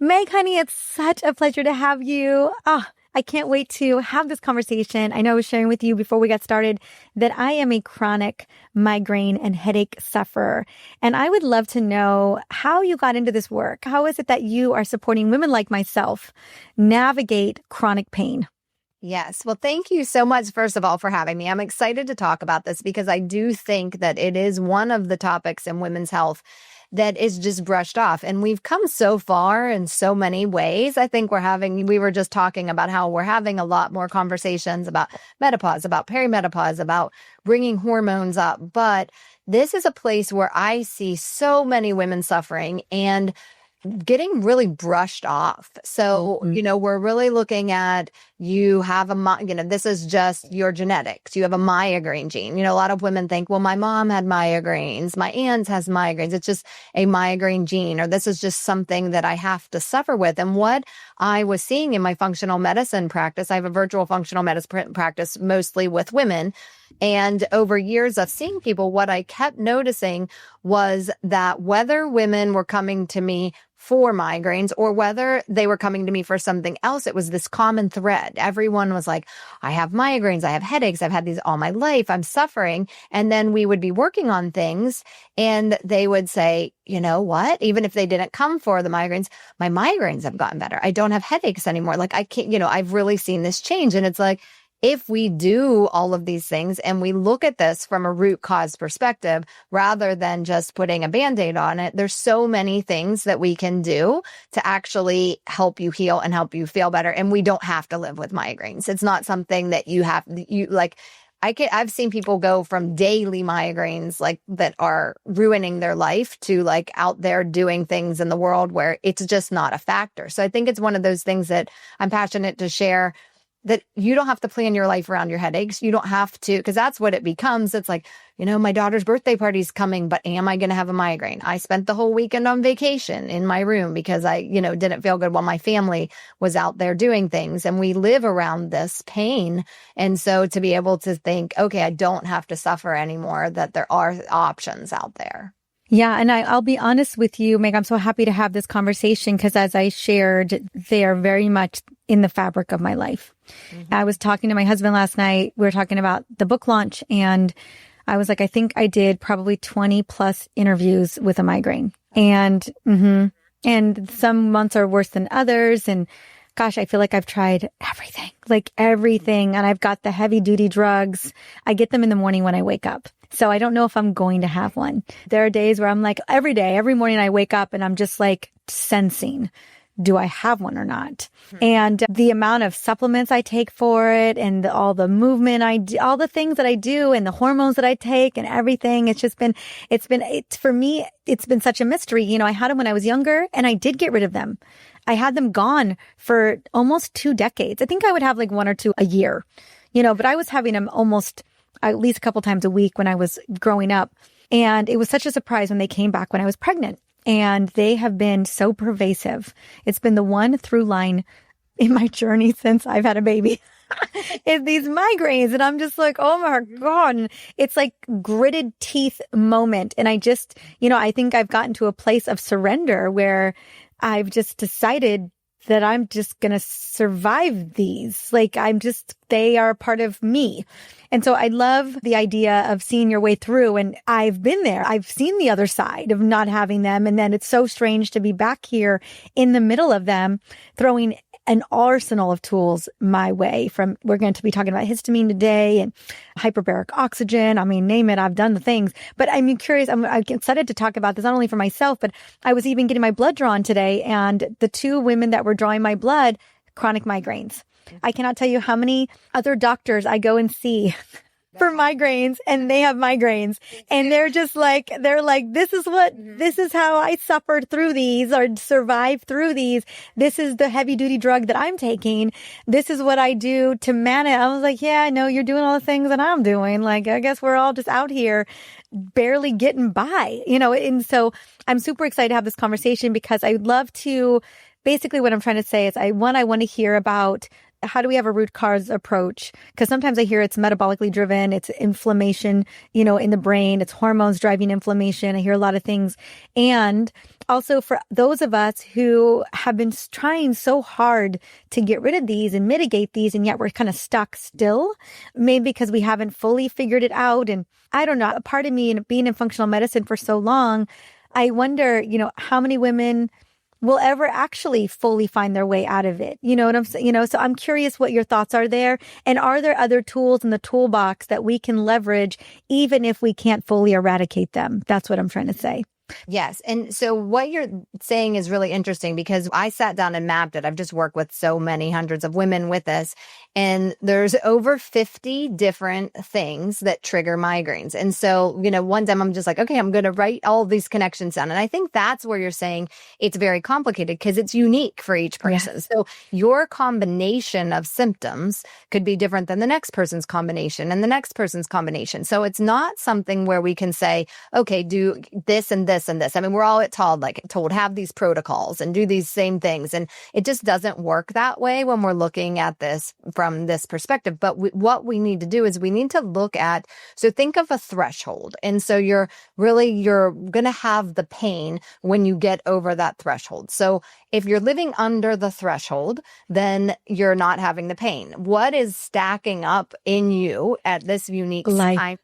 Meg, honey, it's such a pleasure to have you. I can't wait to have this conversation. I know I was sharing with you before we got started that I am a chronic migraine and headache sufferer. And I would love to know how you got into this work. How is it that you are supporting women like myself navigate chronic pain? Yes. Well, thank you so much, first of all, for having me. I'm excited to talk about this because I do think that it is one of the topics in women's health that is just brushed off. And we've come so far in so many ways. I think we were just talking about how we're having a lot more conversations about menopause, about perimenopause, about bringing hormones up. But this is a place where I see so many women suffering and getting really brushed off. So, we're really looking at this is just your genetics. You have a migraine gene. A lot of women think, well, my mom had migraines. My aunt has migraines. It's just a migraine gene, or this is just something that I have to suffer with. And what I was seeing in my functional medicine practice, I have a virtual functional medicine practice mostly with women. And over years of seeing people, what I kept noticing was that whether women were coming to me for migraines or whether they were coming to me for something else, it was this common thread. Everyone was like, I have migraines, I have headaches, I've had these all my life, I'm suffering. And then we would be working on things and they would say, you know what? Even if they didn't come for the migraines, my migraines have gotten better. I don't have headaches anymore. Like I can't, I've really seen this change. And it's like, if we do all of these things and we look at this from a root cause perspective, rather than just putting a Band-Aid on it, there's so many things that we can do to actually help you heal and help you feel better. And we don't have to live with migraines. It's not something that I've seen people go from daily migraines that are ruining their life to out there doing things in the world where it's just not a factor. So I think it's one of those things that I'm passionate to share, that you don't have to plan your life around your headaches. You don't have to, because that's what it becomes. It's like, my daughter's birthday party's coming, but am I going to have a migraine? I spent the whole weekend on vacation in my room because I, didn't feel good while my family was out there doing things. And we live around this pain. And so to be able to think, okay, I don't have to suffer anymore, that there are options out there. Yeah. And I'll be honest with you, Meg, I'm so happy to have this conversation because as I shared, they are very much in the fabric of my life. Mm-hmm. I was talking to my husband last night. We were talking about the book launch and I was like, I think I did probably 20 plus interviews with a migraine and some months are worse than others. And gosh, I feel like I've tried everything. And I've got the heavy duty drugs. I get them in the morning when I wake up. So I don't know if I'm going to have one. There are days where I'm like, every morning I wake up and I'm just sensing, do I have one or not? And the amount of supplements I take for it and all the movement I do, all the things that I do and the hormones that I take and everything, for me, it's been such a mystery. I had them when I was younger and I did get rid of them. I had them gone for almost 2 decades. I think I would have one or two a year, but I was having them almost at least a couple times a week when I was growing up. And it was such a surprise when they came back when I was pregnant. And they have been so pervasive. It's been the one through line in my journey since I've had a baby. It's these migraines. And I'm just like, oh my God. And it's like gritted teeth moment. And I just, I think I've gotten to a place of surrender where I've just decided that I'm just going to survive these. They are part of me. And so I love the idea of seeing your way through. And I've been there. I've seen the other side of not having them. And then it's so strange to be back here in the middle of them, throwing an arsenal of tools my way. We're going to be talking about histamine today and hyperbaric oxygen. I mean, name it. I've done the things. But I'm curious. I'm excited to talk about this, not only for myself, but I was even getting my blood drawn today. And the 2 women that were drawing my blood, chronic migraines. I cannot tell you how many other doctors I go and see for migraines and they have migraines and they're like, this is how I suffered through these or survived through these. This is the heavy duty drug that I'm taking. This is what I do to manage. I was like, yeah, I know you're doing all the things that I'm doing. I guess we're all just out here barely getting by, and so I'm super excited to have this conversation because I'd love to. Basically, what I'm trying to say is I want to hear about how do we have a root cause approach? Because sometimes I hear it's metabolically driven, it's inflammation, in the brain, it's hormones driving inflammation. I hear a lot of things. And also for those of us who have been trying so hard to get rid of these and mitigate these, and yet we're kind of stuck still, maybe because we haven't fully figured it out. And I don't know, a part of me, being in functional medicine for so long, I wonder, how many women will ever actually fully find their way out of it. You know what I'm saying? So I'm curious what your thoughts are there. And are there other tools in the toolbox that we can leverage, even if we can't fully eradicate them? That's what I'm trying to say. Yes. And so what you're saying is really interesting because I sat down and mapped it. I've just worked with so many hundreds of women with this. And there's over 50 different things that trigger migraines. And so, one time I'm just like, okay, I'm going to write all these connections down. And I think that's where you're saying it's very complicated because it's unique for each person. Yes. So your combination of symptoms could be different than the next person's combination and the next person's combination. So it's not something where we can say, okay, do this and this and this. I mean, we're all told have these protocols and do these same things. And it just doesn't work that way when we're looking at this from this perspective. But what we need to do is we need to look at, so think of a threshold. And so you're going to have the pain when you get over that threshold. So if you're living under the threshold, then you're not having the pain. What is stacking up in you at this unique time?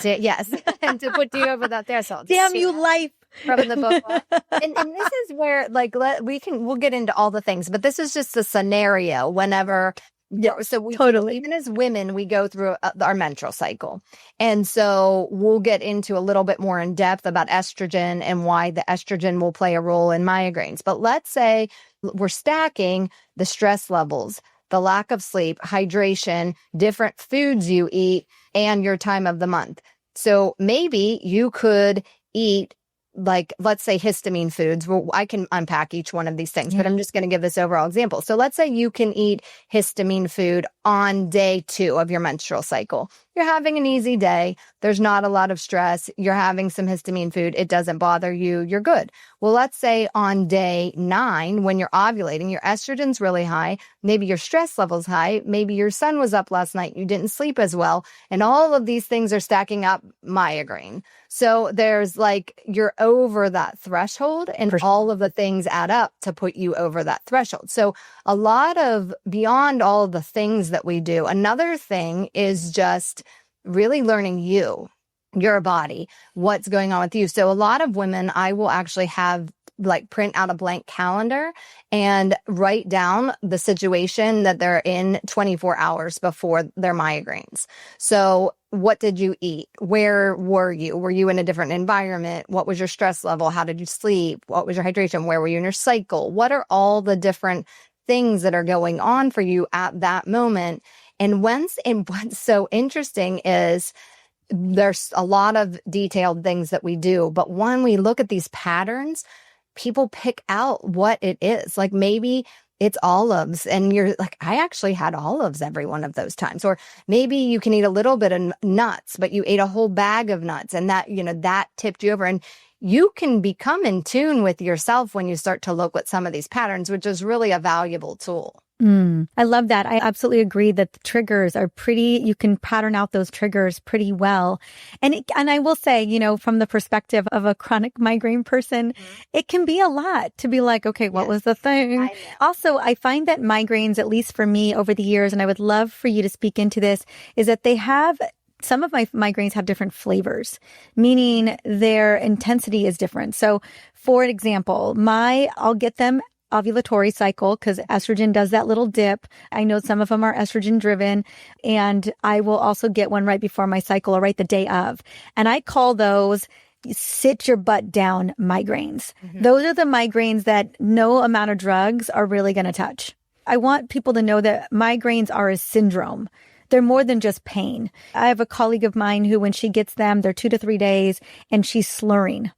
Yes, and to put you over that threshold. Damn you, life. From the book. And this is where we'll get into all the things, but this is just a scenario whenever. Yeah, so totally. Even as women, we go through our menstrual cycle. And so we'll get into a little bit more in depth about estrogen and why the estrogen will play a role in migraines. But let's say we're stacking the stress levels, the lack of sleep, hydration, different foods you eat, and your time of the month. So maybe you could eat, let's say histamine foods. Well, I can unpack each one of these things, but I'm just going to give this overall example. So let's say you can eat histamine food on day 2 of your menstrual cycle. You're having an easy day. There's not a lot of stress. You're having some histamine food. It doesn't bother you. You're good. Well, let's say on day 9, when you're ovulating, your estrogen's really high. Maybe your stress level's high. Maybe your sun was up last night. You didn't sleep as well. And all of these things are stacking up migraine. So there's you're over that threshold and all of the things add up to put you over that threshold. So a lot of beyond all of the things that we do, another thing is just really learning your body, what's going on with you. So a lot of women, I will actually have print out a blank calendar and write down the situation that they're in 24 hours before their migraines. So what did you eat? Where were you? Were you in a different environment? What was your stress level? How did you sleep? What was your hydration? Where were you in your cycle? What are all the different things that are going on for you at that moment? And what's so interesting is there's a lot of detailed things that we do, but when we look at these patterns, people pick out what it is. Maybe it's olives and you're like, I actually had olives every one of those times. Or maybe you can eat a little bit of nuts, but you ate a whole bag of nuts and that tipped you over. And you can become in tune with yourself when you start to look at some of these patterns, which is really a valuable tool. I love that. I absolutely agree that the triggers are you can pattern out those triggers pretty well. And I will say, from the perspective of a chronic migraine person, it can be a lot to be like, okay, what was the thing? Also, I find that migraines, at least for me over the years, and I would love for you to speak into this, is that some of my migraines have different flavors, meaning their intensity is different. So for example, I'll get them ovulatory cycle because estrogen does that little dip. I know some of them are estrogen driven, and I will also get one right before my cycle or right the day of. And I call those sit your butt down migraines. Those are the migraines that no amount of drugs are really going to touch. I want people to know that migraines are a syndrome. They're more than just pain. I have a colleague of mine who, when she gets them, they're 2 to 3 days and she's slurring.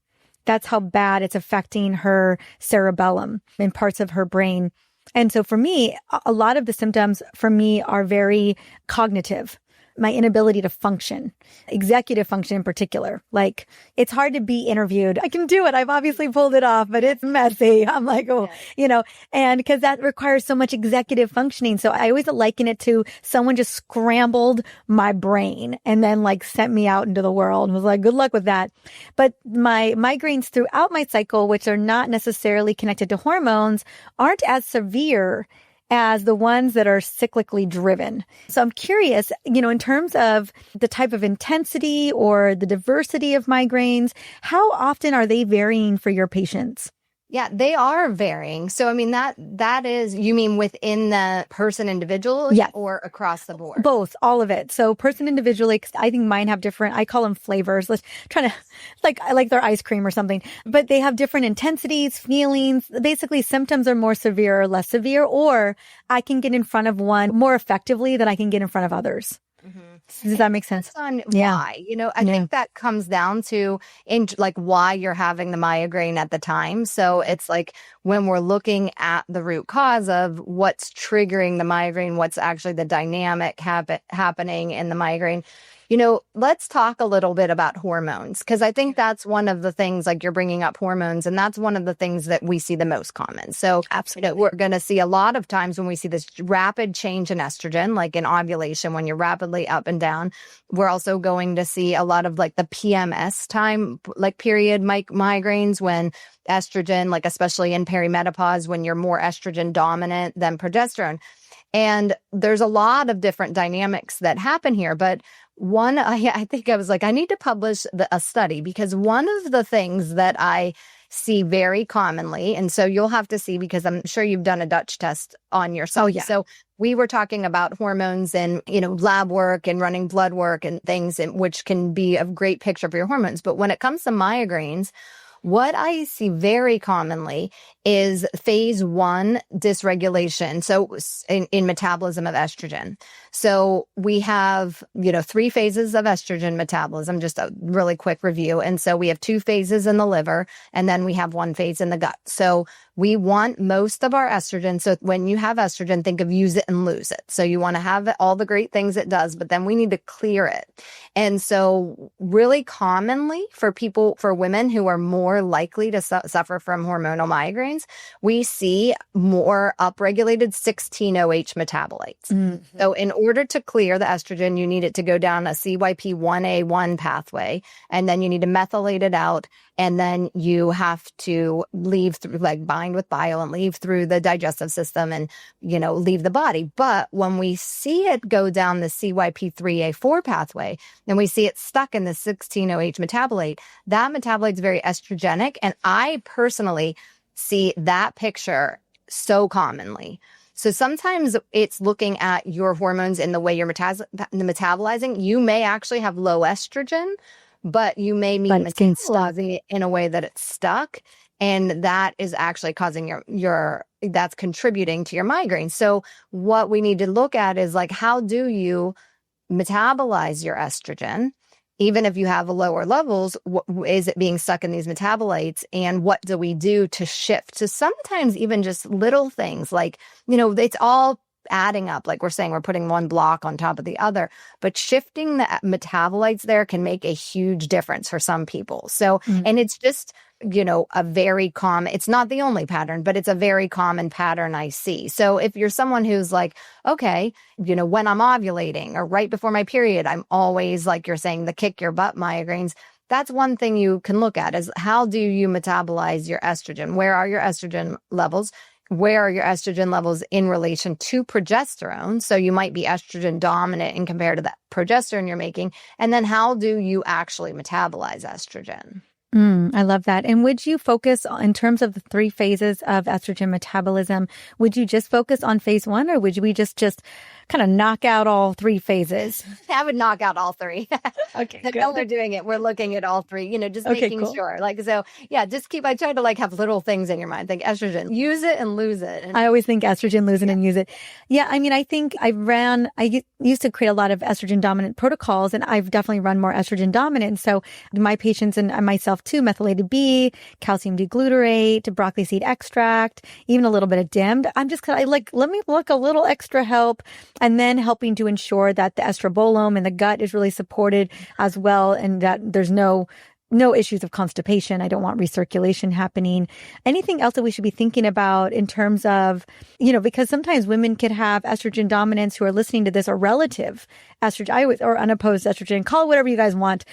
That's how bad it's affecting her cerebellum and parts of her brain. And so for me, a lot of the symptoms for me are very cognitive. my inability to function, executive function in particular. Like, it's hard to be interviewed. I can do it. I've obviously pulled it off, but it's messy. I'm like, oh, and because that requires so much executive functioning. So I always liken it to someone just scrambled my brain and then like sent me out into the world and was like, good luck with that. But my migraines throughout my cycle, which are not necessarily connected to hormones, aren't as severe as the ones that are cyclically driven. So I'm curious, in terms of the type of intensity or the diversity of migraines, how often are they varying for your patients? Yeah, they are varying. So, I mean, that is, you mean within the person individually or across the board? Both, all of it. So person individually, 'cause I think mine have different, I call them flavors. Let's try to, I like their ice cream or something, but they have different intensities, feelings. Basically, symptoms are more severe or less severe, or I can get in front of one more effectively than I can get in front of others. Mm-hmm. Does that make sense? On why, I think that comes down to why you're having the migraine at the time. So it's like when we're looking at the root cause of what's triggering the migraine, what's actually the dynamic happening in the migraine. Let's talk a little bit about hormones, because I think that's one of the things, like you're bringing up hormones, and that's one of the things that we see the most common. So absolutely, we're going to see a lot of times when we see this rapid change in estrogen, like in ovulation, when you're rapidly up and down. We're also going to see a lot of like the PMS time, like period migraines, when estrogen, like especially in perimenopause, when you're more estrogen dominant than progesterone. And there's a lot of different dynamics that happen here. But one, I think I was like, I need to publish a study, because one of the things that I see very commonly, and so you'll have to see, because I'm sure you've done a Dutch test on yourself. Oh, yeah. So we were talking about hormones and, lab work and running blood work and things, which can be a great picture for your hormones. But when it comes to migraines, what I see very commonly is phase 1 dysregulation. So in metabolism of estrogen. So we have, 3 phases of estrogen metabolism, just a really quick review. And so we have 2 phases in the liver, and then we have 1 phase in the gut. So we want most of our estrogen. So when you have estrogen, think of use it and lose it. So you want to have all the great things it does, but then we need to clear it. And so really commonly for women who are more likely to suffer from hormonal migraines, we see more upregulated 16-OH metabolites. Mm-hmm. So in order to clear the estrogen, you need it to go down a CYP1A1 pathway, and then you need to methylate it out. And then you have to leave through, bind with bile and leave through the digestive system and, leave the body. But when we see it go down the CYP3A4 pathway, then we see it stuck in the 16-OH metabolite. That metabolite is very estrogenic. And I personally see that picture so commonly. So sometimes it's looking at your hormones in the way you're metabolizing. You may actually have low estrogen, but you may be metabolizing it in a way that it's stuck, and that is actually causing that's contributing to your migraine. So what we need to look at is how do you metabolize your estrogen? Even if you have lower levels, is it being stuck in these metabolites? And what do we do to shift? So sometimes even just little things it's all adding up. Like we're saying, we're putting one block on top of the other, but shifting the metabolites there can make a huge difference for some people. So, and it's just, a very common, it's not the only pattern, but it's a very common pattern I see. So if you're someone who's okay, when I'm ovulating or right before my period, I'm always, like you're saying, the kick your butt migraines. That's one thing you can look at is how do you metabolize your estrogen? Where are your estrogen levels? Where are your estrogen levels in relation to progesterone? So you might be estrogen dominant in compared to that progesterone you're making. And then how do you actually metabolize estrogen? I love that. And would you focus in terms of the 3 phases of estrogen metabolism? Would you just focus on phase 1, or would we just kind of knock out all 3 phases? I would knock out all 3. Okay. While we're doing it, we're looking at all 3, just making cool. sure. I try to have little things in your mind. Think estrogen, use it and lose it. And I always think estrogen, lose it and use it. Yeah. I mean, I think I used to create a lot of estrogen dominant protocols, and I've definitely run more estrogen dominant. So my patients and myself too, methylated B, calcium deglutarate, broccoli seed extract, even a little bit of DIMD. I'm just let me look a little extra help. and then helping to ensure that the estrobolome in the gut is really supported as well, and that there's no issues of constipation. I don't want recirculation happening. Anything else that we should be thinking about in terms of, because sometimes women could have estrogen dominance who are listening to this, or relative estrogen or unopposed estrogen, call it whatever you guys want,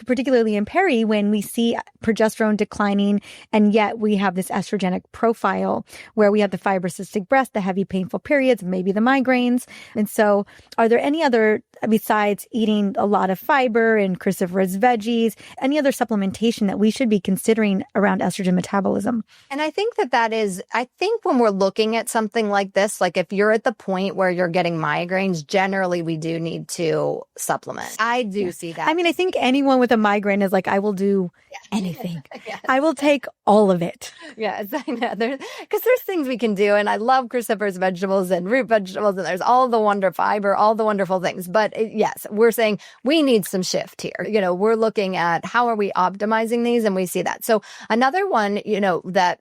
particularly in peri, when we see progesterone declining, and yet we have this estrogenic profile where we have the fibrocystic breast, the heavy painful periods, maybe the migraines. And so are there any other, besides eating a lot of fiber and cruciferous veggies, any other supplementation that we should be considering around estrogen metabolism? And I think I think when we're looking at something like this, like if you're at the point where you're getting migraines, generally we do need to supplement. I do see that. I mean, I think anyone with a migraine is like, I will do anything. Yes. I will take all of it. Yes, I know. Because there's things we can do. And I love cruciferous vegetables and root vegetables. And there's all the fiber, all the wonderful things. But yes, we're saying we need some shift here. We're looking at how are we optimizing these, and we see that. So another one,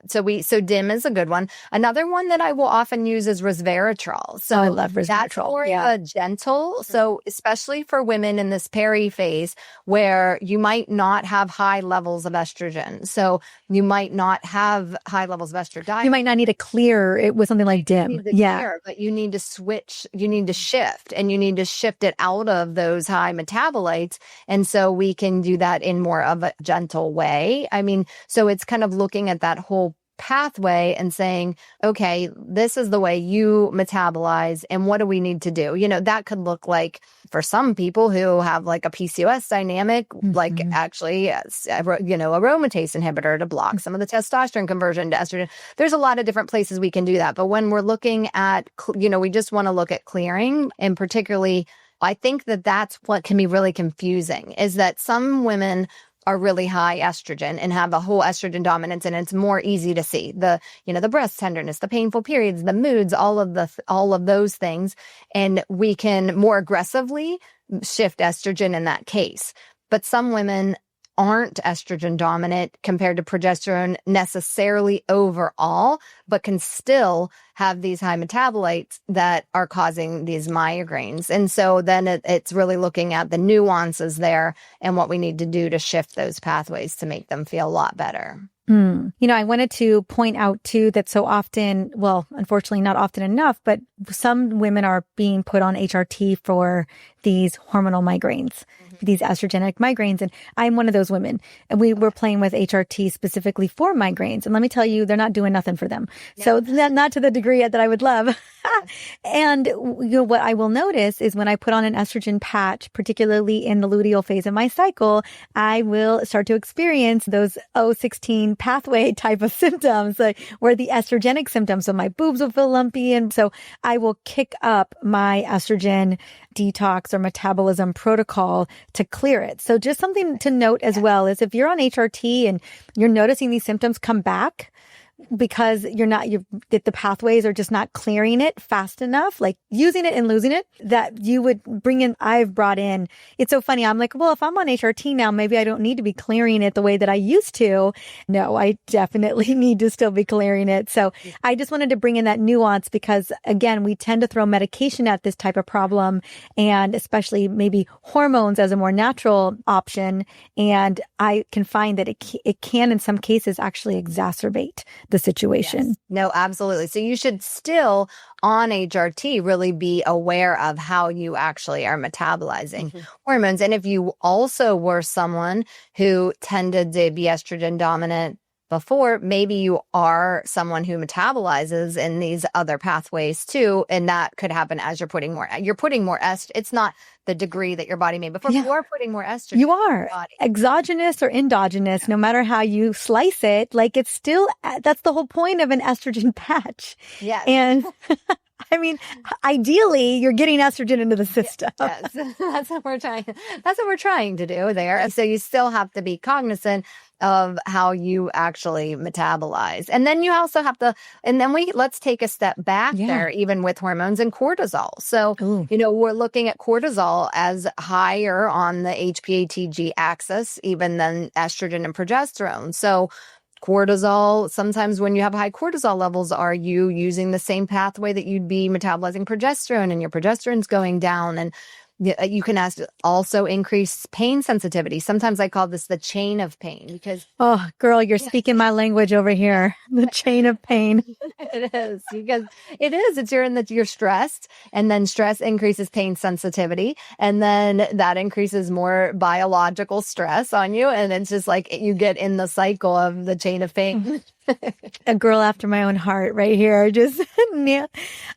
so DIM is a good one. Another one that I will often use is resveratrol. So I love resveratrol. That's more gentle. So especially for women in this peri phase where you might not have high levels of estrogen. So you might not have high levels of estrogen. You might not need to clear it with something like DIM. Clear, but you need to switch, you need to shift, and you need to shift it out of those high metabolites. And so we can do that in more of a gentle way. I mean, so it's kind of looking at that whole pathway and saying, okay, this is the way you metabolize, and what do we need to do? That could look like, for some people who have like a PCOS dynamic, like actually, a aromatase inhibitor to block some of the testosterone conversion to estrogen. There's a lot of different places we can do that. But when we're looking at, we just want to look at clearing, and particularly, I think that that's what can be really confusing, is that some women are really high estrogen and have a whole estrogen dominance, and it's more easy to see the breast tenderness, the painful periods, the moods, all of those things, and we can more aggressively shift estrogen in that case. But some women aren't estrogen dominant compared to progesterone necessarily overall, but can still have these high metabolites that are causing these migraines. And so then it's really looking at the nuances there and what we need to do to shift those pathways to make them feel a lot better. I wanted to point out too that so often, well, unfortunately not often enough, but some women are being put on HRT for these hormonal migraines, these estrogenic migraines. And I'm one of those women. And we were playing with HRT specifically for migraines. And let me tell you, they're not doing nothing for them. No. So not to the degree that I would love. And what I will notice is when I put on an estrogen patch, particularly in the luteal phase of my cycle, I will start to experience those O16 pathway type of symptoms, where the estrogenic symptoms. So my boobs will feel lumpy. And so I will kick up my estrogen detox or metabolism protocol to clear it. So just something to note as well is if you're on HRT and you're noticing these symptoms come back, because the pathways are just not clearing it fast enough, like using it and losing it, that you would bring in, I've brought in, it's so funny. I'm like, well, if I'm on HRT now, maybe I don't need to be clearing it the way that I used to. No, I definitely need to still be clearing it. So I just wanted to bring in that nuance because again, we tend to throw medication at this type of problem, and especially maybe hormones as a more natural option. And I can find that it can in some cases actually exacerbate the situation. Yes. No, absolutely. So you should still on HRT really be aware of how you actually are metabolizing hormones. And if you also were someone who tended to be estrogen dominant before, maybe you are someone who metabolizes in these other pathways too, and that could happen as you're putting more estrogen. It's not the degree that your body made before. You are putting more estrogen. You are exogenous or endogenous, no matter how you slice it. Like it's still, that's the whole point of an estrogen patch. Yes. And I mean, ideally, you're getting estrogen into the system. Yes, that's what we're trying. That's what we're trying to do there. So you still have to be cognizant of how you actually metabolize, and then you also have to. And then let's take a step back there, even with hormones and cortisol. So we're looking at cortisol as higher on the HPA-TG axis, even than estrogen and progesterone. So cortisol. Sometimes when you have high cortisol levels, are you using the same pathway that you'd be metabolizing progesterone, and your progesterone's going down? And you can also increase pain sensitivity. Sometimes I call this the chain of pain because Oh, girl, you're speaking my language over here. The chain of pain. it is because it's you're stressed, and then stress increases pain sensitivity, and then that increases more biological stress on you, and it's just like you get in the cycle of the chain of pain. A girl after my own heart right here. Just,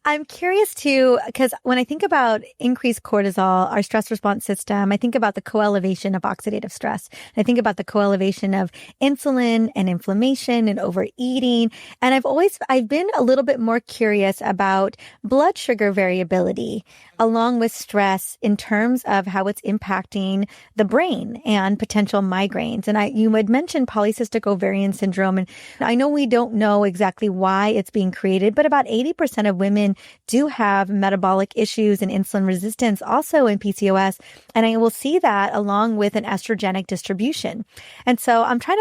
I'm curious too, because when I think about increased cortisol, our stress response system, I think about the co-elevation of oxidative stress. I think about the co-elevation of insulin and inflammation and overeating. And I've been a little bit more curious about blood sugar variability along with stress in terms of how it's impacting the brain and potential migraines. And you had mentioned polycystic ovarian syndrome, and I know we don't know exactly why it's being created, but about 80% of women do have metabolic issues and insulin resistance also in PCOS. And I will see that along with an estrogenic distribution. And so I'm trying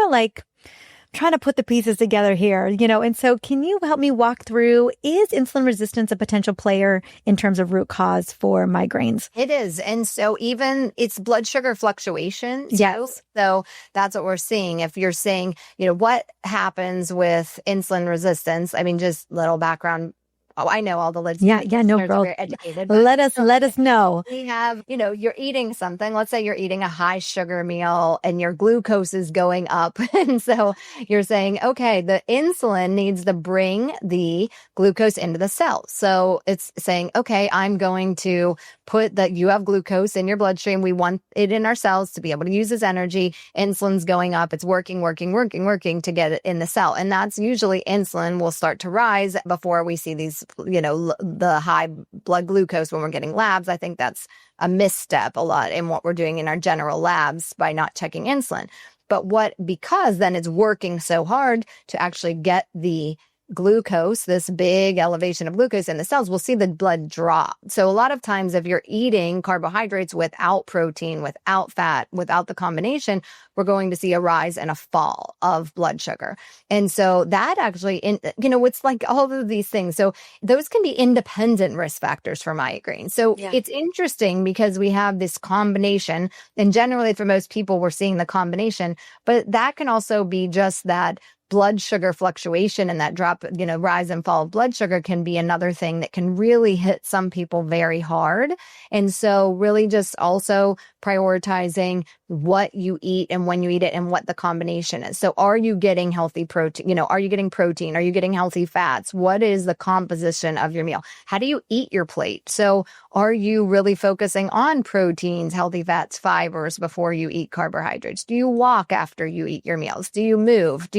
to put the pieces together here, and so can you help me walk through, is insulin resistance a potential player in terms of root cause for migraines? It is. And so even it's blood sugar fluctuations. Yes. So that's what we're seeing. If you're saying, what happens with insulin resistance? I mean, just little background. Oh, I know all the listeners. Yeah, no, girl. Very educated. Let us know. We have, you're eating something. Let's say you're eating a high sugar meal and your glucose is going up. And so you're saying, okay, the insulin needs to bring the glucose into the cell. So it's saying, okay, I'm going to put that you have glucose in your bloodstream. We want it in our cells to be able to use as energy. Insulin's going up. It's working to get it in the cell. And that's usually insulin will start to rise before we see these, the high blood glucose when we're getting labs. I think that's a misstep a lot in what we're doing in our general labs by not checking insulin. But because then it's working so hard to actually get the glucose, this big elevation of glucose in the cells, we'll see the blood drop. So a lot of times if you're eating carbohydrates without protein, without fat, without the combination, we're going to see a rise and a fall of blood sugar. And so that actually, it's like all of these things. So those can be independent risk factors for migraine. So It's interesting because we have this combination, and generally for most people, we're seeing the combination, but that can also be just that blood sugar fluctuation, and that drop, rise and fall of blood sugar can be another thing that can really hit some people very hard. And so really just also prioritizing what you eat and when you eat it and what the combination is. So are you getting healthy protein? Are you getting protein? Are you getting healthy fats? What is the composition of your meal? How do you eat your plate? So are you really focusing on proteins, healthy fats, fibers before you eat carbohydrates? Do you walk after you eat your meals? Do you move?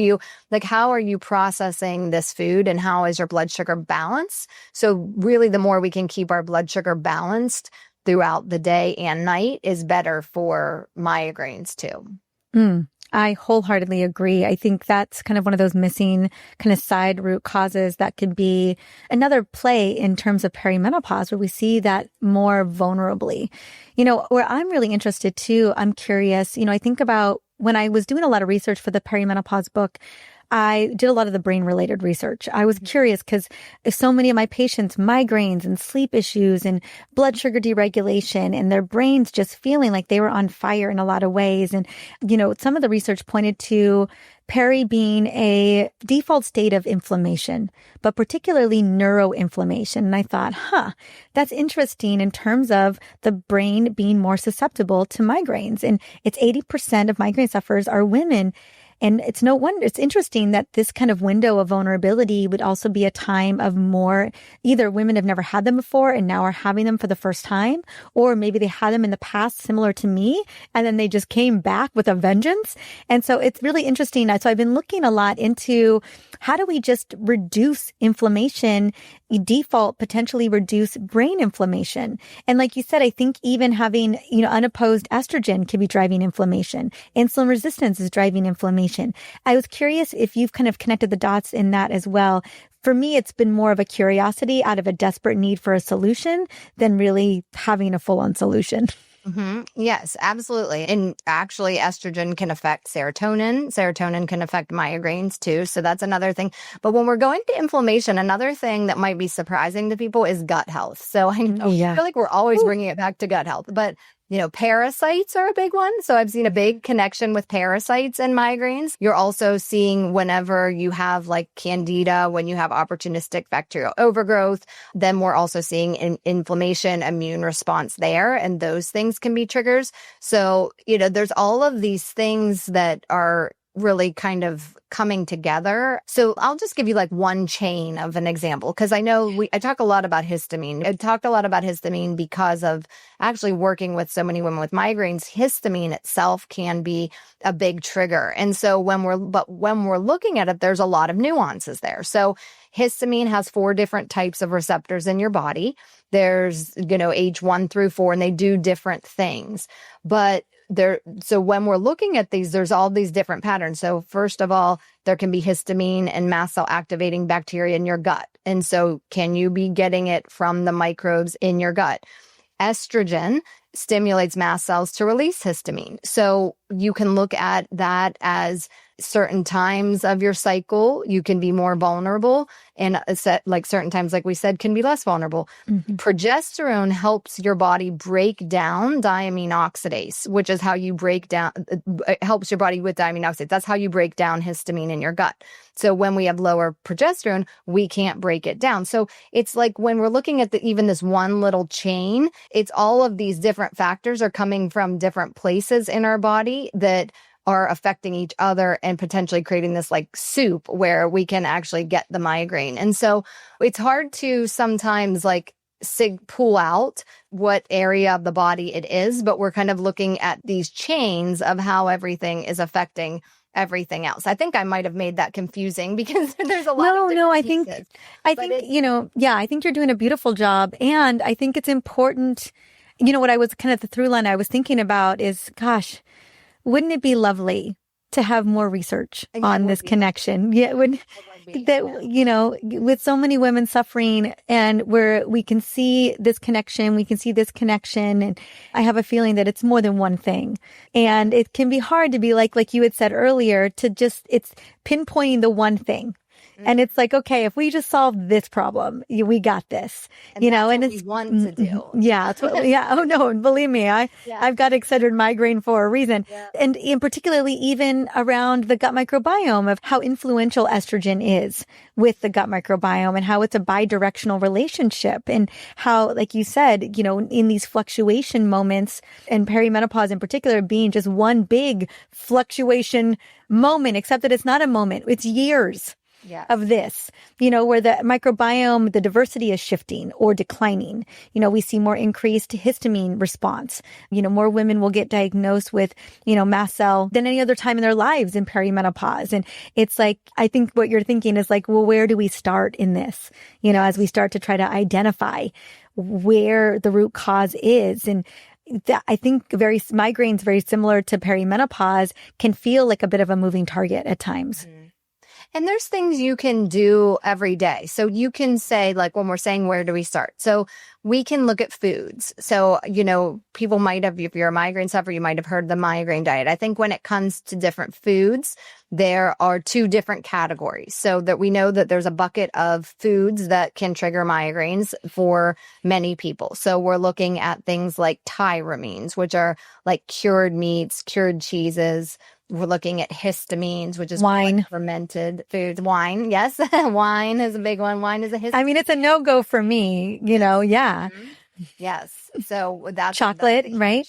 How are you processing this food, and how is your blood sugar balance? So really the more we can keep our blood sugar balanced throughout the day and night is better for migraines too. I wholeheartedly agree. I think that's kind of one of those missing kind of side root causes that could be another play in terms of perimenopause, where we see that more vulnerably. Where I'm really interested too, I'm curious, I think about when I was doing a lot of research for the perimenopause book, I did a lot of the brain-related research. I was curious because so many of my patients, migraines and sleep issues and blood sugar deregulation, and their brains just feeling like they were on fire in a lot of ways. And, some of the research pointed to peri being a default state of inflammation, but particularly neuroinflammation. And I thought, that's interesting in terms of the brain being more susceptible to migraines. And it's 80% of migraine sufferers are women. And it's no wonder, it's interesting that this kind of window of vulnerability would also be a time of more, either women have never had them before and now are having them for the first time, or maybe they had them in the past similar to me, and then they just came back with a vengeance. And so it's really interesting. So I've been looking a lot into how do we just reduce inflammation, potentially reduce brain inflammation. And like you said, I think even having, unopposed estrogen can be driving inflammation. Insulin resistance is driving inflammation. I was curious if you've kind of connected the dots in that as well. For me, it's been more of a curiosity out of a desperate need for a solution than really having a full-on solution. Yes, absolutely. And actually, estrogen can affect serotonin. Serotonin can affect migraines too. So that's another thing. But when we're going to inflammation, another thing that might be surprising to people is gut health. So I Oh, yeah. feel like we're always Ooh. bringing it back to gut health. But parasites are a big one. So I've seen a big connection with parasites and migraines. You're also seeing whenever you have like candida, when you have opportunistic bacterial overgrowth, then we're also seeing inflammation, immune response there. And those things can be triggers. So, there's all of these things that are really kind of coming together. So I'll just give you like one chain of an example, because I know I talk a lot about histamine. I talked a lot about histamine because of actually working with so many women with migraines. Histamine itself can be a big trigger. And so when we're looking at it, there's a lot of nuances there. So histamine has 4 different types of receptors in your body. There's, age 1 through 4, and they do different things. But so when we're looking at these, there's all these different patterns. So first of all, there can be histamine and mast cell activating bacteria in your gut. And so can you be getting it from the microbes in your gut? Estrogen stimulates mast cells to release histamine. So you can look at that as certain times of your cycle, you can be more vulnerable, and like certain times, like we said, can be less vulnerable. Progesterone helps your body break down diamine oxidase, which is how you break down, it helps your body with diamine oxidase. That's how you break down histamine in your gut. So when we have lower progesterone, we can't break it down. So it's like when we're looking at even this one little chain, it's all of these different factors are coming from different places in our body that are affecting each other and potentially creating this like soup where we can actually get the migraine. And so it's hard to sometimes like pull out what area of the body it is, but we're kind of looking at these chains of how everything is affecting everything else. I think I might have made that confusing because there's a lot of No, I pieces. think, I think you're doing a beautiful job. And I think it's important, what I was kind of the through line I was thinking about is, gosh, wouldn't it be lovely to have more research on this connection? Yeah, with so many women suffering and where we can see this connection, and I have a feeling that it's more than one thing. And it can be hard to be like you had said earlier, it's pinpointing the one thing. And it's like, okay, if we just solve this problem, we got this, and it's we want to do. Yeah. Oh no. And believe me, I've got Excedrin migraine for a reason. Yeah. And in particularly even around the gut microbiome of how influential estrogen is with the gut microbiome and how it's a bidirectional relationship and how, like you said, in these fluctuation moments and perimenopause in particular being just one big fluctuation moment, except that it's not a moment, it's years. Yes. Of this, where the microbiome, the diversity is shifting or declining. We see more increased histamine response. More women will get diagnosed with, mast cell than any other time in their lives in perimenopause. And it's like, I think what you're thinking is like, well, where do we start in this? As we start to try to identify where the root cause is. And I think migraines, very similar to perimenopause, can feel like a bit of a moving target at times. Mm-hmm. And there's things you can do every day. So you can say, like, when we're saying, where do we start? So we can look at foods. So, people might have, if you're a migraine sufferer, you might have heard the migraine diet. I think when it comes to different foods, there are 2 different categories. So that we know that there's a bucket of foods that can trigger migraines for many people. So we're looking at things like tyramines, which are like cured meats, cured cheeses. We're looking at histamines, which is wine, fermented foods. Wine, yes. Wine is a big one. Wine is a histamine. I mean, it's a no-go for me, yeah. Mm-hmm. Yes. So that's chocolate, right?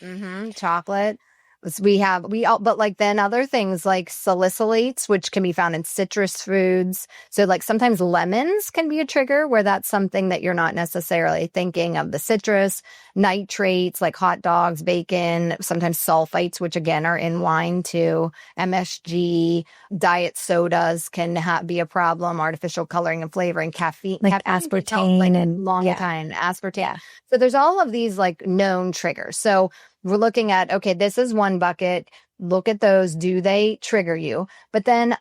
Mm-hmm. Chocolate. But like then other things like salicylates, which can be found in citrus foods. So like sometimes lemons can be a trigger where that's something that you're not necessarily thinking of, the citrus. Nitrates like hot dogs, bacon, sometimes sulfites, which again are in wine too. MSG, diet sodas can be a problem. Artificial coloring and flavoring, caffeine, like aspartame and long time aspartame. Yeah. So there's all of these like known triggers. So we're looking at, okay, this is one bucket. Look at those. Do they trigger you? But then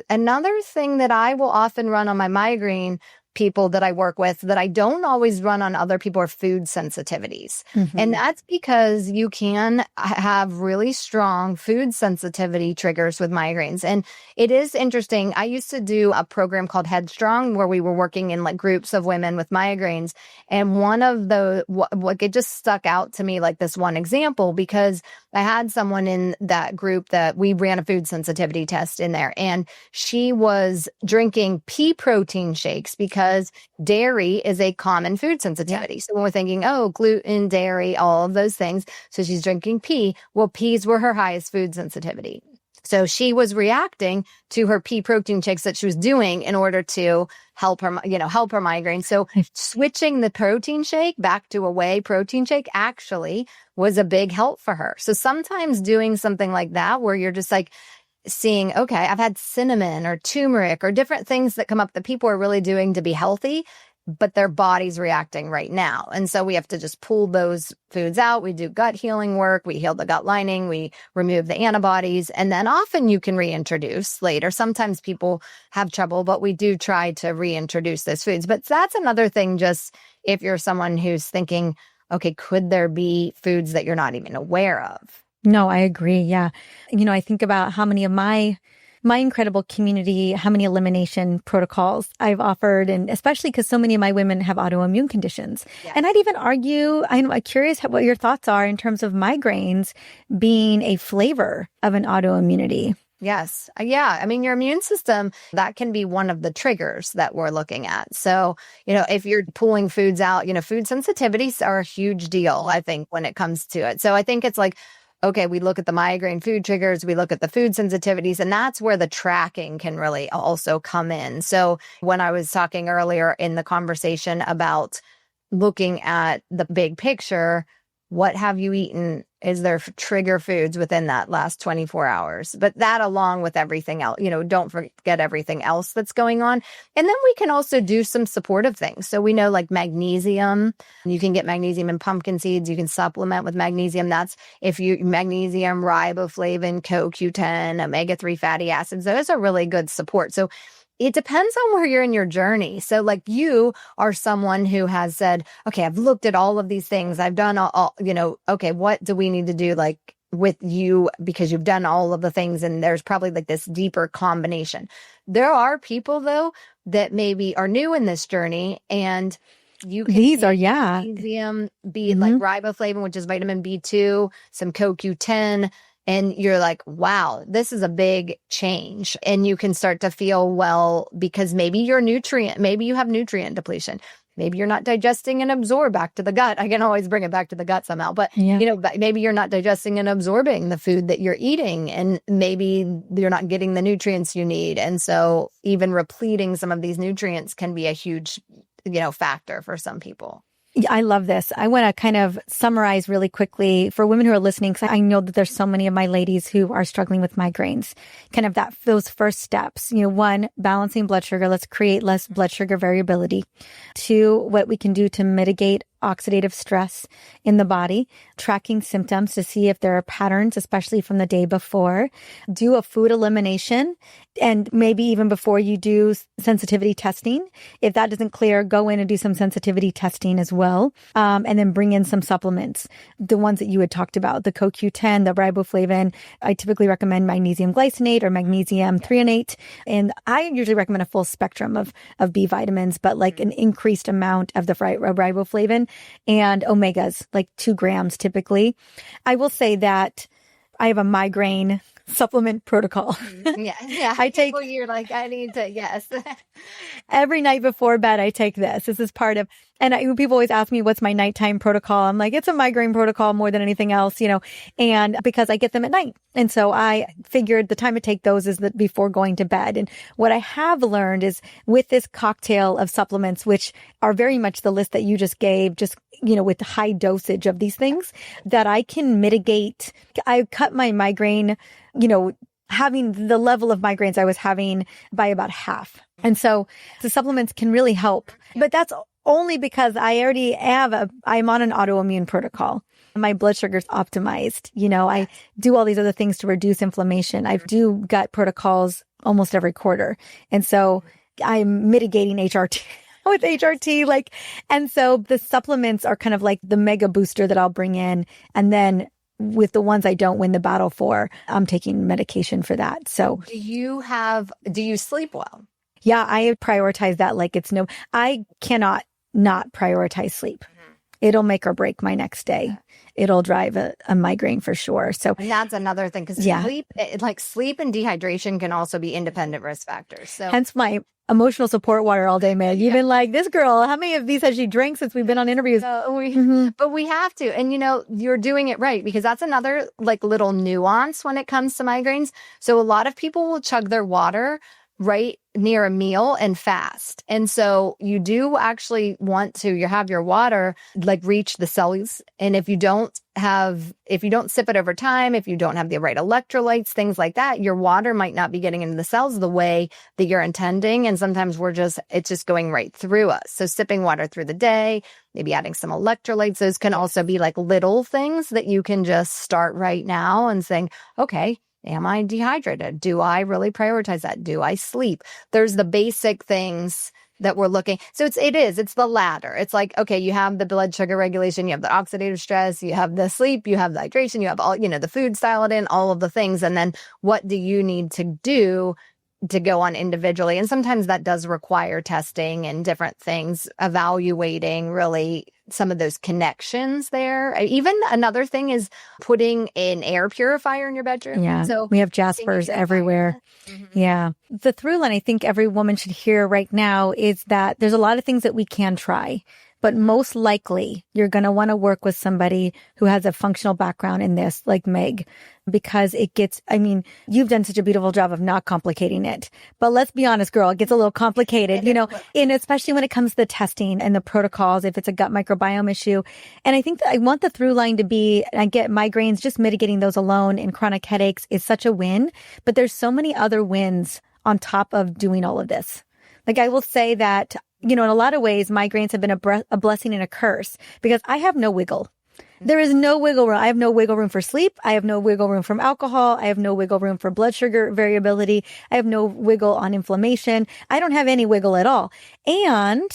another thing that I will often run on my migraine people that I work with that I don't always run on other people are food sensitivities. And that's because you can have really strong food sensitivity triggers with migraines. And it is interesting. I used to do a program called Headstrong where we were working in like groups of women with migraines. And one of the, what it just stuck out to me, like this one example, because I had someone in that group that we ran a food sensitivity test in there, and she was drinking pea protein shakes because dairy is a common food sensitivity. Yeah. So when we're thinking, oh, gluten, dairy, all of those things. So she's drinking pea. Well, peas were her highest food sensitivity. So she was reacting to her pea protein shakes that she was doing in order to help her, help her migraine. So switching the protein shake back to a whey protein shake actually was a big help for her. So sometimes doing something like that where you're just like seeing, okay, I've had cinnamon or turmeric or different things that come up that people are really doing to be healthy, but their body's reacting right now. And so we have to just pull those foods out. We do gut healing work. We heal the gut lining. We remove the antibodies. And then often you can reintroduce later. Sometimes people have trouble, but we do try to reintroduce those foods. But that's another thing, just if you're someone who's thinking, okay, could there be foods that you're not even aware of? No, I agree. Yeah. I think about how many of my incredible community, how many elimination protocols I've offered, and especially because so many of my women have autoimmune conditions. Yeah. And I'd even argue, I'm curious what your thoughts are in terms of migraines being a flavor of an autoimmunity. Yes. Yeah. I mean, your immune system, that can be one of the triggers that we're looking at. So, if you're pulling foods out, food sensitivities are a huge deal, I think, when it comes to it. So I think it's like, okay, we look at the migraine food triggers, we look at the food sensitivities, and that's where the tracking can really also come in. So when I was talking earlier in the conversation about looking at the big picture, what have you eaten? Is there trigger foods within that last 24 hours? But that along with everything else, don't forget everything else that's going on. And then we can also do some supportive things. So we know like magnesium, you can get magnesium in pumpkin seeds. You can supplement with magnesium. That's magnesium, riboflavin, CoQ10, omega-3 fatty acids. Those are really good support. So it depends on where you're in your journey. So like you are someone who has said, okay, I've looked at all of these things. I've done all okay, what do we need to do like with you because you've done all of the things and there's probably like this deeper combination. There are people though that maybe are new in this journey and you can magnesium, like riboflavin, which is vitamin B2, some CoQ10, and you're like, wow, this is a big change. And you can start to feel well because maybe you have nutrient depletion. Maybe you're not digesting and absorb back to the gut. I can always bring it back to the gut somehow. But, maybe you're not digesting and absorbing the food that you're eating. And maybe you're not getting the nutrients you need. And so even repleting some of these nutrients can be a huge, factor for some people. I love this. I want to kind of summarize really quickly for women who are listening, because I know that there's so many of my ladies who are struggling with migraines, kind of those first steps. 1, balancing blood sugar. Let's create less blood sugar variability. 2, what we can do to mitigate oxidative stress in the body, tracking symptoms to see if there are patterns, especially from the day before. Do a food elimination, and maybe even before you do sensitivity testing. If that doesn't clear, go in and do some sensitivity testing as well. And then bring in some supplements, the ones that you had talked about, the CoQ10, the riboflavin. I typically recommend magnesium glycinate or magnesium threonate. And I usually recommend a full spectrum of B vitamins, but like an increased amount of the riboflavin and omegas, like 2 grams typically. I will say that I have a migraine supplement protocol. Yeah. I take. Well, you're like, I need to. Yes. Every night before bed, I take this. This is part of. And people always ask me, what's my nighttime protocol? I'm like, it's a migraine protocol more than anything else, and because I get them at night. And so I figured the time to take those is before going to bed. And what I have learned is with this cocktail of supplements, which are very much the list that you just gave, with high dosage of these things, that I can mitigate. I cut my migraine, having the level of migraines I was having by about half. And so the supplements can really help. But that's only because I already I'm on an autoimmune protocol. My blood sugar's optimized. I do all these other things to reduce inflammation. I do gut protocols almost every quarter. And so I'm mitigating HRT. with HRT. Like, and so the supplements are kind of like the mega booster that I'll bring in. And then with the ones I don't win the battle for, I'm taking medication for that. So do you sleep well? yeah, I prioritize that. Like I cannot not prioritize sleep. It'll make or break my next day. It'll drive a migraine for sure. So, and that's another thing, because sleep and dehydration can also be independent risk factors. So hence my emotional support water all day, Meg. You've been like, this girl, how many of these has she drank since we've been on interviews? But we have to. And you're doing it right, because that's another like little nuance when it comes to migraines. So a lot of people will chug their water right near a meal and fast. And so you do actually want to have your water like reach the cells. And if you don't sip it over time, if you don't have the right electrolytes, things like that, your water might not be getting into the cells the way that you're intending. And sometimes it's just going right through us. So sipping water through the day, maybe adding some electrolytes, those can also be like little things that you can just start right now and saying, okay, am I dehydrated? Do I really prioritize that? Do I sleep? There's the basic things that we're looking. So it's the ladder. It's like, okay, you have the blood sugar regulation, you have the oxidative stress, you have the sleep, you have the hydration, you have all, the food styled in, all of the things. And then what do you need to do to go on individually? And sometimes that does require testing and different things, evaluating really some of those connections there. Even another thing is putting an air purifier in your bedroom. Yeah. So we have Jaspers everywhere. Yeah. The through line I think every woman should hear right now is that there's a lot of things that we can try. But most likely, you're going to want to work with somebody who has a functional background in this, like Meg, because you've done such a beautiful job of not complicating it. But let's be honest, girl, it gets a little complicated, and especially when it comes to the testing and the protocols, if it's a gut microbiome issue. And I think that I want the through line to be, I get migraines, just mitigating those alone and chronic headaches is such a win. But there's so many other wins on top of doing all of this. Like I will say that, in a lot of ways, migraines have been a blessing and a curse because I have no wiggle. There is no wiggle room. I have no wiggle room for sleep. I have no wiggle room from alcohol. I have no wiggle room for blood sugar variability. I have no wiggle on inflammation. I don't have any wiggle at all. And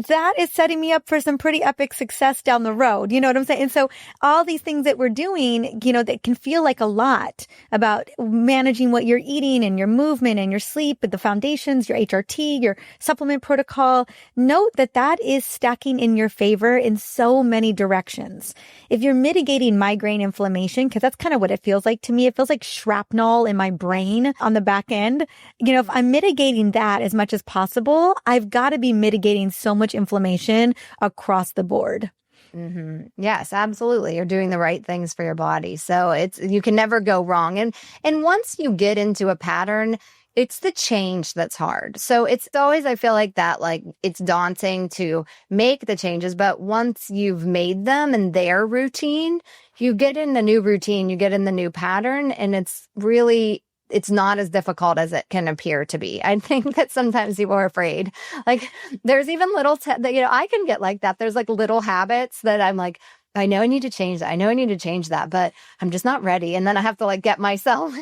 that is setting me up for some pretty epic success down the road. You know what I'm saying? And so all these things that we're doing, that can feel like a lot about managing what you're eating and your movement and your sleep, but the foundations, your HRT, your supplement protocol. Note that is stacking in your favor in so many directions. If you're mitigating migraine inflammation, because that's kind of what it feels like to me. It feels like shrapnel in my brain on the back end. If I'm mitigating that as much as possible, I've got to be mitigating so much inflammation across the board. Mm-hmm. Yes, absolutely. You're doing the right things for your body. So you can never go wrong. And once you get into a pattern, it's the change that's hard. So it's always, I feel like that, like it's daunting to make the changes, but once you've made them and their routine, you get in the new routine, you get in the new pattern, and it's not as difficult as it can appear to be. I think that sometimes people are afraid. Like there's even little that, I can get like that. There's like little habits that I'm like, I know I need to change that. I know I need to change that, but I'm just not ready. And then I have to like get myself,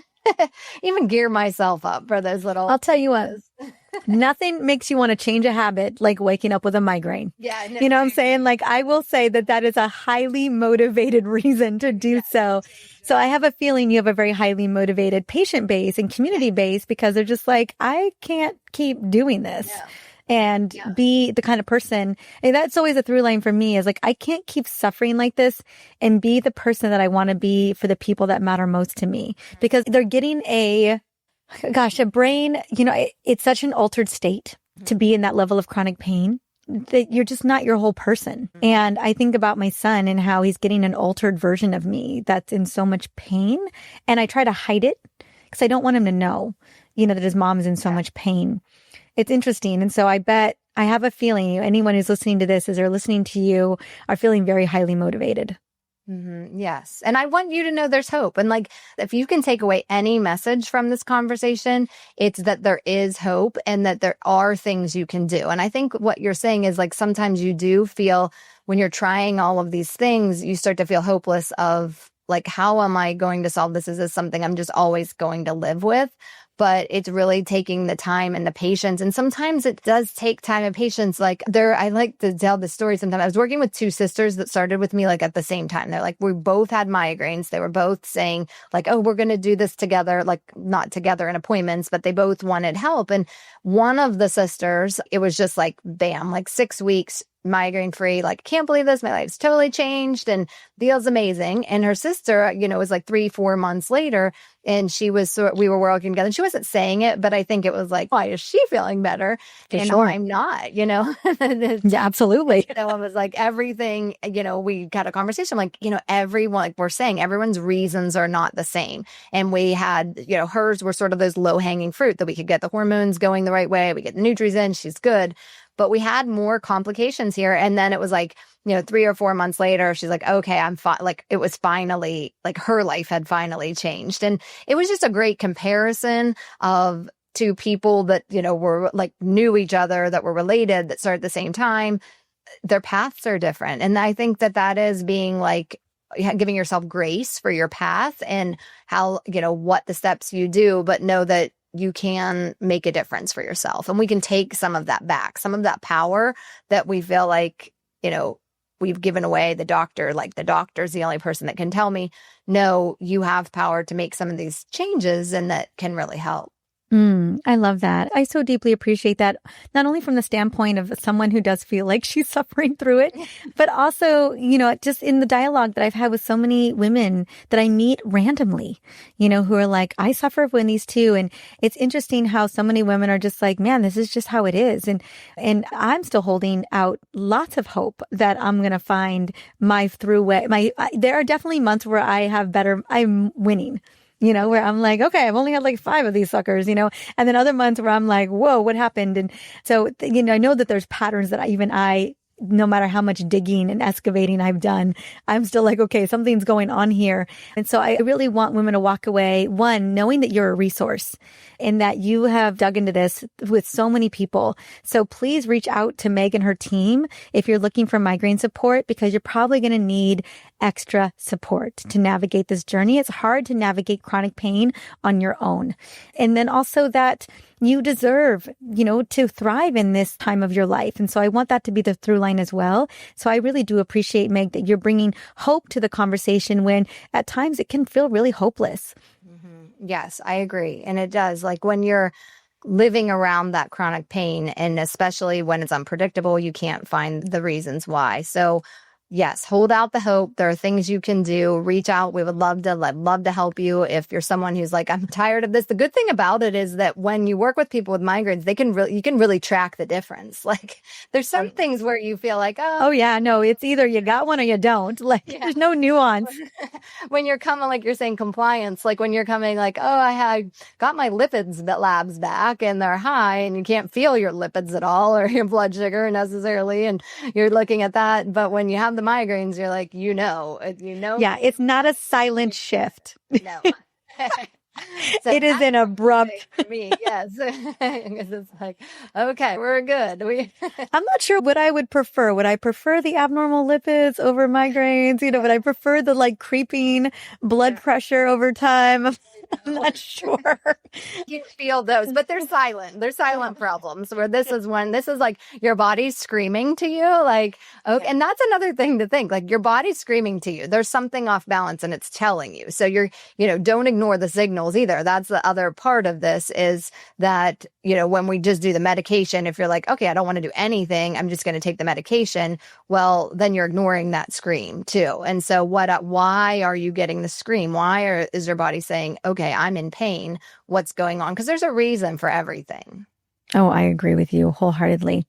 even gear myself up for those little. I'll tell you what, nothing makes you want to change a habit like waking up with a migraine. Yeah. No, you know what I'm saying? Like I will say that is a highly motivated reason to do so. So I have a feeling you have a very highly motivated patient base and community base because they're just like, I can't keep doing this. Yeah. And be the kind of person, and that's always a through line for me is like, I can't keep suffering like this and be the person that I want to be for the people that matter most to me because they're getting a brain, it's such an altered state to be in that level of chronic pain that you're just not your whole person. And I think about my son and how he's getting an altered version of me that's in so much pain. And I try to hide it because I don't want him to know, that his mom is in so much pain. It's interesting. And so I have a feeling anyone who's listening to this, as they're listening to you, are feeling very highly motivated. Mm-hmm. Yes. And I want you to know there's hope. And like, if you can take away any message from this conversation, it's that there is hope and that there are things you can do. And I think what you're saying is like, sometimes you do feel when you're trying all of these things, you start to feel hopeless of like, how am I going to solve this? Is this something I'm just always going to live with? but it's really taking the time and the patience. And sometimes it does take time and patience. Like I like to tell the story sometimes. I was working with two sisters that started with me like at the same time. They're like, we both had migraines. They were both saying like, oh, we're going to do this together, like not together in appointments, but they both wanted help. And one of the sisters, it was just like, bam, like 6 weeks, migraine free, like, can't believe this. My life's totally changed and feels amazing. And her sister, was like 3-4 months later. And we were working together and she wasn't saying it, but I think it was like, why is she feeling better? And sure. I'm not, Yeah, absolutely. I was like, everything, we had a conversation, like, everyone, like we're saying, everyone's reasons are not the same. And we had, hers were sort of those low hanging fruit that we could get the hormones going the right way. We get the nutrients in, she's good. But we had more complications here. And then it was like, 3 or 4 months later, she's like, okay, I'm fine. Like it was finally, like her life had finally changed. And it was just a great comparison of two people that, were like knew each other, that were related, that started at the same time. Their paths are different. And I think that is being like, giving yourself grace for your path and how, what the steps you do, but know that you can make a difference for yourself. And we can take some of that back, some of that power that we feel like, we've given away. The doctor's the only person that can tell me, no, you have power to make some of these changes and that can really help. I love that. I so deeply appreciate that, not only from the standpoint of someone who does feel like she's suffering through it, but also, just in the dialogue that I've had with so many women that I meet randomly, who are like, I suffer from these too. And it's interesting how so many women are just like, man, this is just how it is. And I'm still holding out lots of hope that I'm going to find my through way. There are definitely months where I'm winning. Where I'm like, okay, I've only had like 5 of these suckers, and then other months where I'm like, whoa, what happened? And so, I know that there's patterns that I, no matter how much digging and excavating I've done, I'm still like, okay, something's going on here. And so I really want women to walk away, one, knowing that you're a resource and that you have dug into this with so many people. So please reach out to Meg and her team if you're looking for migraine support, because you're probably going to need extra support to navigate this journey. It's hard to navigate chronic pain on your own. And then also that you deserve, to thrive in this time of your life. And so I want that to be the through line as well. So I really do appreciate, Meg, that you're bringing hope to the conversation when at times it can feel really hopeless. Yes, I agree. And it does. Like when you're living around that chronic pain, and especially when it's unpredictable, you can't find the reasons why. So yes, hold out the hope. There are things you can do. Reach out. We would love to help you. If you're someone who's like, I'm tired of this. The good thing about it is that when you work with people with migraines, you can really track the difference. Like there's some things where you feel like, oh yeah, no, it's either you got one or you don't. Like there's no nuance. When you're coming, like you're saying compliance, like when you're coming like, oh, I got my lipids labs back and they're high and you can't feel your lipids at all or your blood sugar necessarily. And you're looking at that. But when you have the migraines, you're like, Yeah, it's not a silent shift. No. So it is an abrupt for me, yes. Because it's like, okay, we're good. I'm not sure what I would prefer. Would I prefer the abnormal lipids over migraines? Would I prefer the like creeping blood pressure over time? I'm not sure. You feel those, but they're silent. They're silent problems where this is like your body's screaming to you. Like, okay. And that's another thing to think, like your body's screaming to you. There's something off balance and it's telling you. So don't ignore the signals either. That's the other part of this is that, when we just do the medication, if you're like, okay, I don't want to do anything, I'm just going to take the medication. Well, then you're ignoring that scream too. And so why are you getting the scream? Is your body saying, okay, I'm in pain. What's going on? Because there's a reason for everything. Oh, I agree with you wholeheartedly.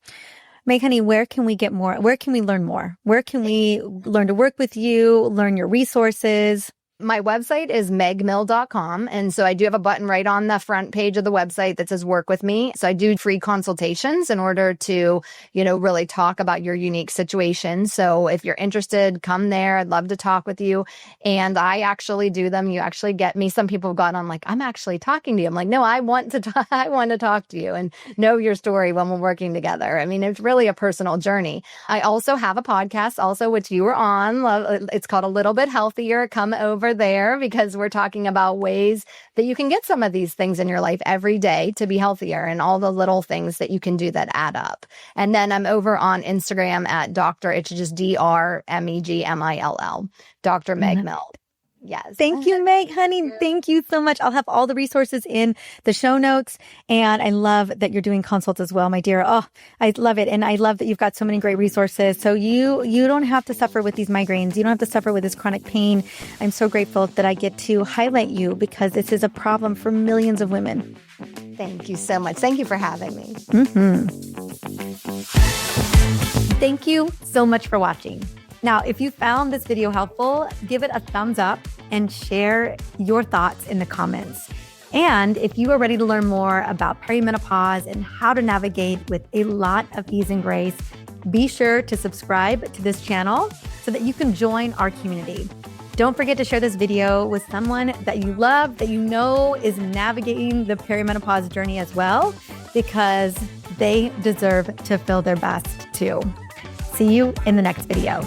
Meg, honey, where can we get more? Where can we learn more? Where can we learn to work with you, learn your resources? My website is megmill.com. And so I do have a button right on the front page of the website that says work with me. So I do free consultations in order to, really talk about your unique situation. So if you're interested, come there. I'd love to talk with you. And I actually do them. You actually get me. Some people have gone on like, I'm actually talking to you. I'm like, no, I want to talk to you and know your story when we're working together. I mean, it's really a personal journey. I also have a podcast which you were on. It's called A Little Bit Healthier. Come over more there because we're talking about ways that you can get some of these things in your life every day to be healthier and all the little things that you can do that add up. And then I'm over on Instagram at Dr. It's just DrMegMill, Dr. Meg Mill. Yes. Thank you, Meg, honey. Thank you so much. I'll have all the resources in the show notes. And I love that you're doing consults as well, my dear. Oh, I love it. And I love that you've got so many great resources. So you don't have to suffer with these migraines. You don't have to suffer with this chronic pain. I'm so grateful that I get to highlight you because this is a problem for millions of women. Thank you so much. Thank you for having me. Thank you so much for watching. Now, if you found this video helpful, give it a thumbs up and share your thoughts in the comments. And if you are ready to learn more about perimenopause and how to navigate with a lot of ease and grace, be sure to subscribe to this channel so that you can join our community. Don't forget to share this video with someone that you love, that you know is navigating the perimenopause journey as well, because they deserve to feel their best too. See you in the next video.